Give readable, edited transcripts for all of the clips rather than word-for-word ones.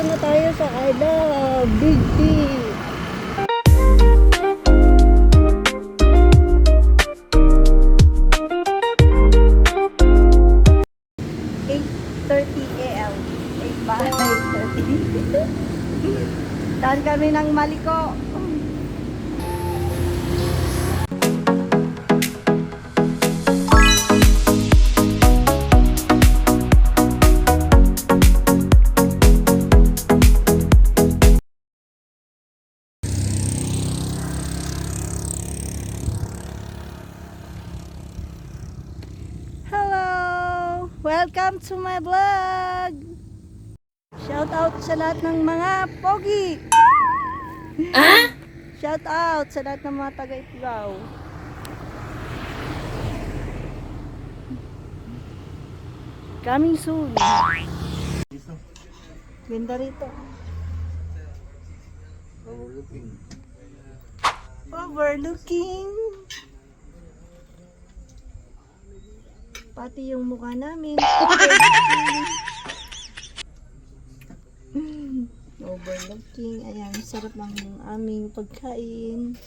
na tayo sa Ida Big D. AM. 8 ba? 8:30. Daan kami ng Maliko. Welcome to my vlog! Shout out sa lahat ng mga pogi! Shout out sa lahat ng mga taga-Ifugao. Coming soon! Ganda rito. Overlooking! Pati yung mukha namin. Overlooking. Ayan, sarap ng aming pagkain.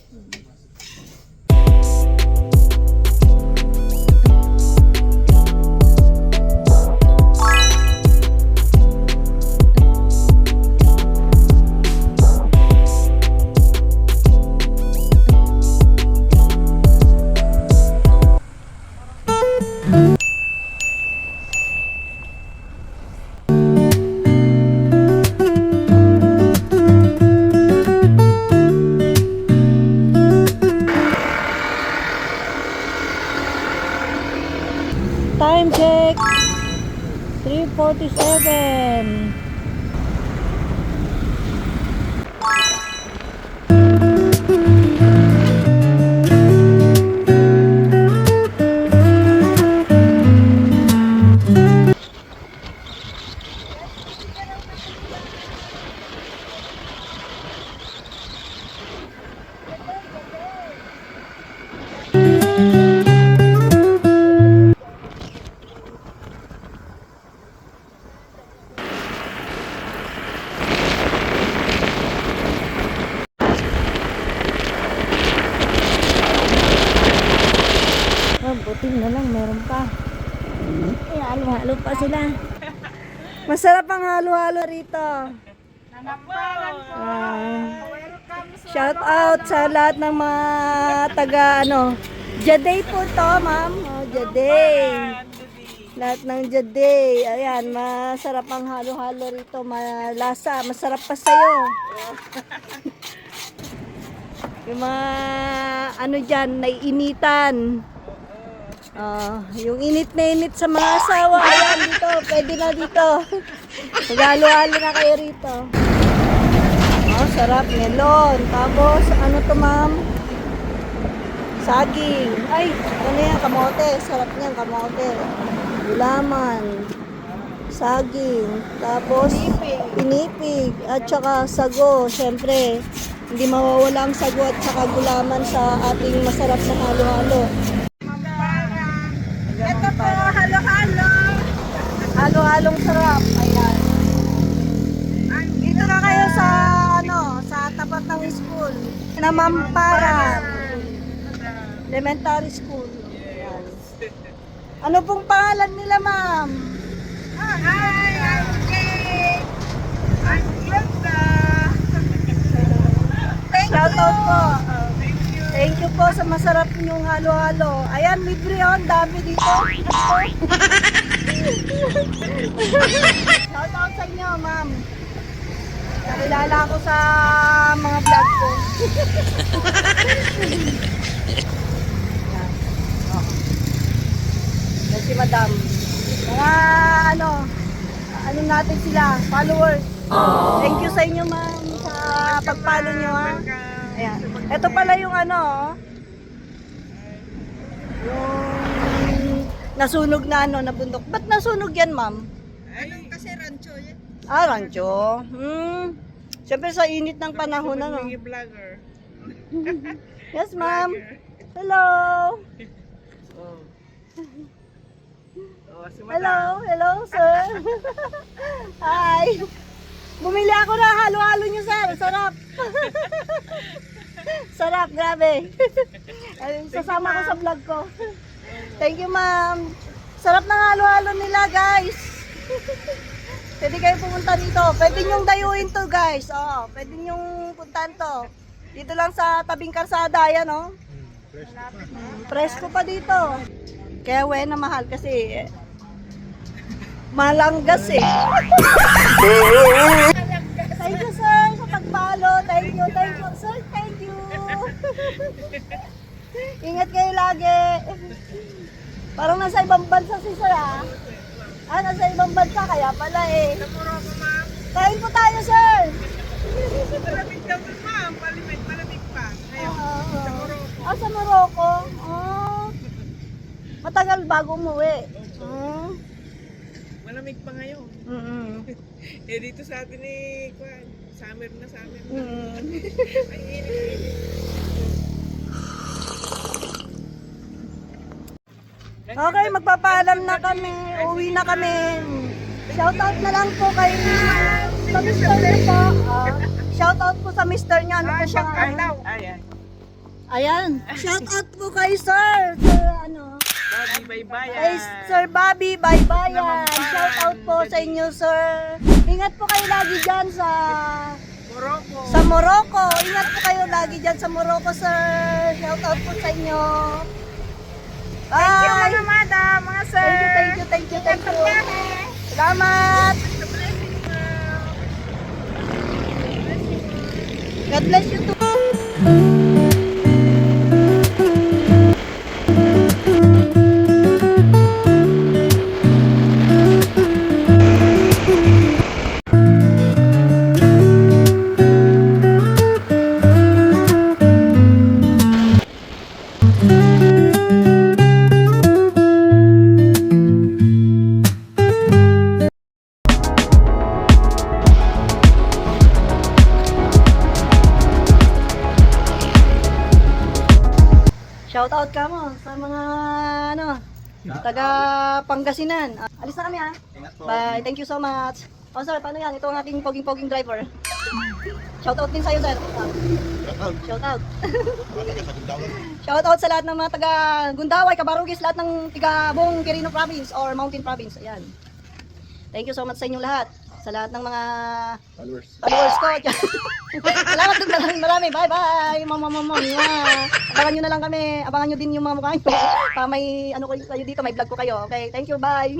Time check 3:47. Buti na lang, meron pa. Ay, halo-halo pa sila. Masarap ang halo-halo rito. Shout out sa lahat ng mga taga Jaday po to, ma'am. Jaday. Lahat ng Jaday. Ayan, masarap ang halo-halo rito. Malasa, masarap pa sa'yo. Yung mga dyan, naiinitan. Yung init na init sa mga asawa, ayan dito, pwede na dito. Maghalo-halo na kayo rito. Sarap, melon. Tapos, ano to ma'am? Saging. Ay, ano yan, kamote. Sarap niyan, kamote. Gulaman. Saging. Tapos, pinipig. At saka sago. Siyempre, hindi mawawala ang sago at saka gulaman sa ating masarap na halo-halo. Ito po, halo-halo. Halo-halong sarap. Ayan. Dito na kayo sa sa tapat ng school. Namamparan. Elementary school. Ayan. Ano pong pangalan nila, ma'am? Hi, I'm Kate. I'm Glenda. Shout out po. Thank you po sa masarap ninyong halo-halo. Ayan, libre yun. Dami dito. Shout out sa inyo, ma'am. Nakilala ako sa mga vlog ko. Yan si madam. Mga ano natin sila, followers. Thank you sa inyo, ma'am, sa pag-follow nyo, ha. Ayan. Ito pala yung yung nasunog na na bundok. Ba't nasunog yan, ma'am? Kasi rancho yan. Rancho. Siyempre sa init ng panahon Vlogger. Yes, ma'am. Hello. Si Hello, sir. Hi. Bumili ako na halo-halo nyo, sir. Sarap. Sarap, grabe. Ayun, sasama ko sa vlog ko. Thank you, ma'am. Sarap ng halo-halo nila, guys. Pwede kayo pumunta dito. Pwede nyong dayuin to, guys. Oh, pwede nyong puntahan to. Dito lang sa tabing karsada, yan, oh. Presko pa dito. Kaya na mahal kasi malanggas eh. Thank you, sir, sa pagpalo. Thank you, sir. Thank you. Ingat kayo lagi. Parang nasa ibang bansa si sir, ah. Nasa ibang bansa, kaya pala eh. Sa Morocco, ma'am. Kain po tayo, sir. Malamig daw doon, ma'am. Malamig pa. Ngayon, sa Morocco. Sa Morocco. Matagal bago umuwi. Malamig pa ngayon. Eh, dito sa atin eh, summer na. Ang init. Okay, magpapaalam na kami. Uwi na kami. Shoutout na lang po kay sa mister niyo po. Shoutout po sa mister niyo. Ano po siya? Ayan. Ayan. Shoutout po kay sir. Ano? Bye-bye. Kay Sir Bobby Baybayan. Shoutout po sa inyo, sir. Ingat po kayo lagi dyan sa Morocco. Ingat po kayo lagi dyan sa Morocco, sir. Shoutout po sa inyo. Bye! Thank you, mga madam, mga sir. Thank you. Salamat! God bless you too. Shoutout ka mo sa mga taga Pangasinan. Alis na kami, ha. Bye. Thank you so much. Oh, sir, paano yan? Ito ang aking poging-poging driver. Shoutout din sa'yo, sir. Shoutout. Shoutout sa lahat ng mga taga Gundaway, Cabarugis, lahat ng taga buong Quirino Province or Mountain Province. Ayan. Thank you so much sa inyong lahat. Sa lahat ng mga followers ko. Salamat din marami. Bye-bye. Abangan nyo na lang kami. Abangan nyo din yung mga mukha nyo. May ano kayo dito, may vlog ko kayo. Okay, thank you. Bye.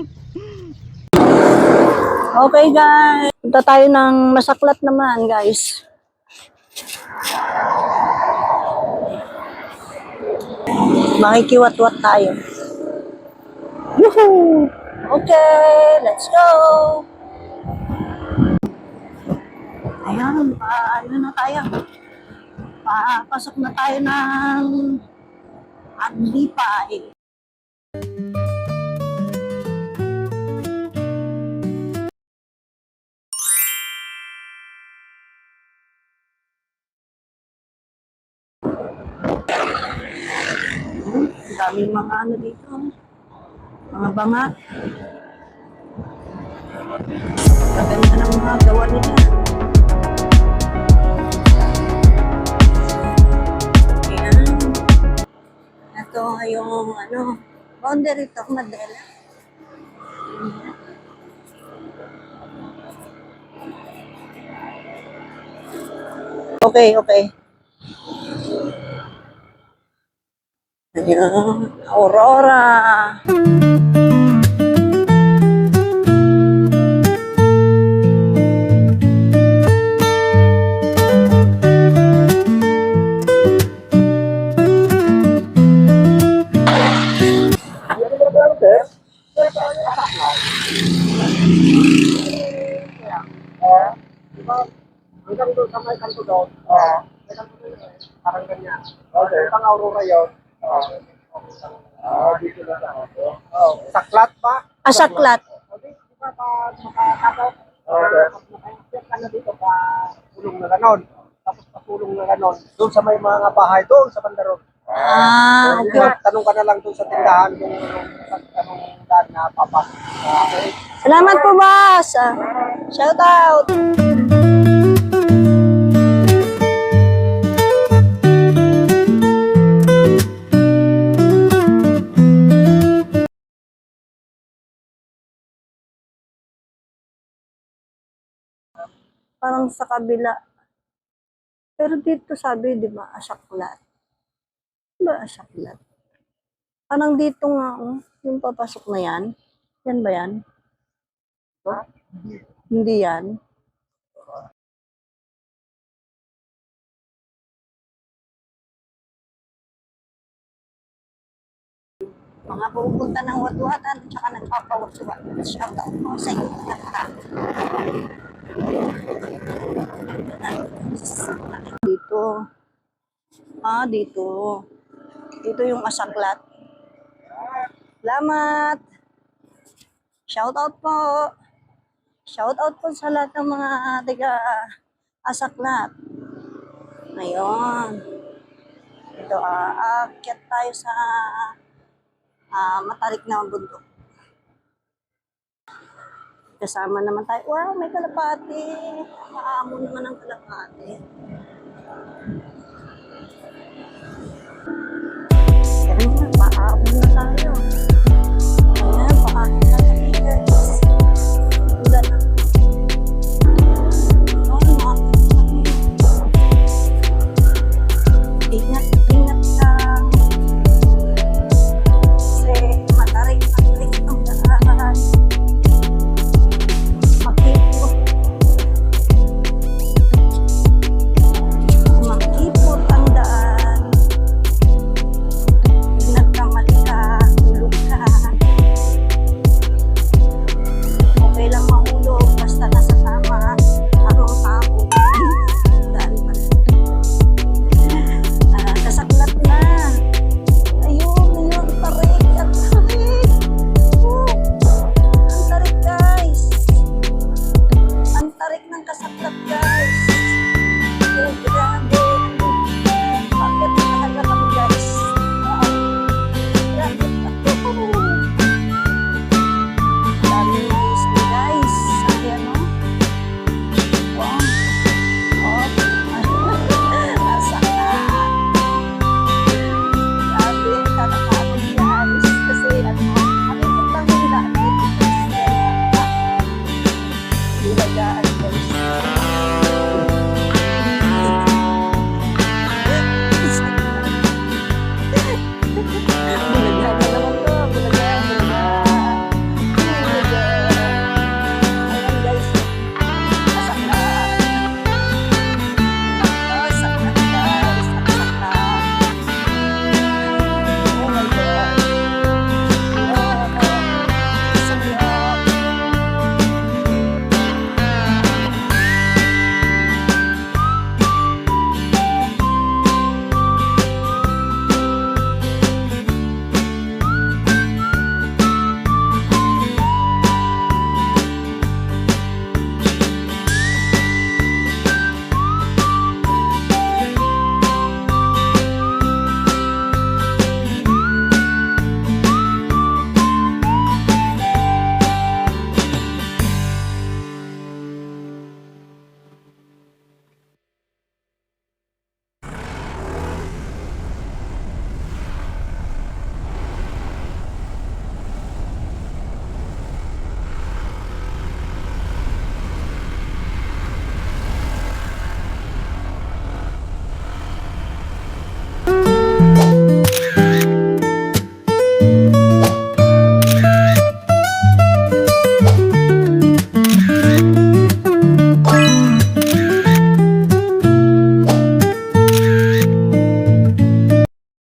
Okay, guys. Punta tayo ng Masaklat naman, guys. Makikiwat-wat tayo. Yuhu! Okay, let's go! Ayan, ano na tayo? Pasok na tayo ng Anlipay. Daming mga ano dito. Mga banga. Maganda ng mga gawa nila. Ito yung boundary to Madela. Okay. Ayan, Aurora. Hanggang doon sa may kanto doon. Parang ganyan. Okay. Ang Aurora yun. Dito na sa Saklat pa? Asaklat. Di ba pag makakataw? Makakataw ka na dito pa pulong na ganon. Tapos pa pulong na ganon. Doon sa may mga bahay doon sa Bandaron. Okay. Tanong ka na lang doon sa tindahan kung anong daan na papasok. Okay. Salamat po, boss. Shout out. Parang sa kabila. Pero dito sabi, di ba, asaklat. Di ba, asaklat? Parang dito nga, oh, yung papasok na yan. Yan ba yan? Hindi yan. Mga pupunta ng watwatan at saka nagpapawatwat. Shout out po sa inyo lahat. Dito. Dito. Dito yung asaklat. Salamat. Shout out po. Shout out po sa lahat ng mga taga asaklat. Ngayon. Ito, aakyat tayo sa matarik na bundok. Kasama naman tayo. Wow, may kalapati. Maamo naman ang kalapati. Yan na, maamo na tayo. Ayan, paano na tayo, guys. Ulan na. Ingat, ingat lang. Kasi matarik ang daan. Makipot ang daan. Nagkamali ka, tulog ka. Okay lang mahulog, basta nasa tama. Anong tao? Daan pa. Kasaklat na. Ayun, tarik. Ang tarik. Oh, ang tarik, guys. Ang tarik ng kasaklat, guys. Oh, grabe. Bakit talaga kami, guys? Grabe. Daming mais ni guys. Ayan, no? Wow. Oh. Nasa ka. Grabe. Nakakapag, guys. Kasi, makikita lang nila. Ilagaan, guys.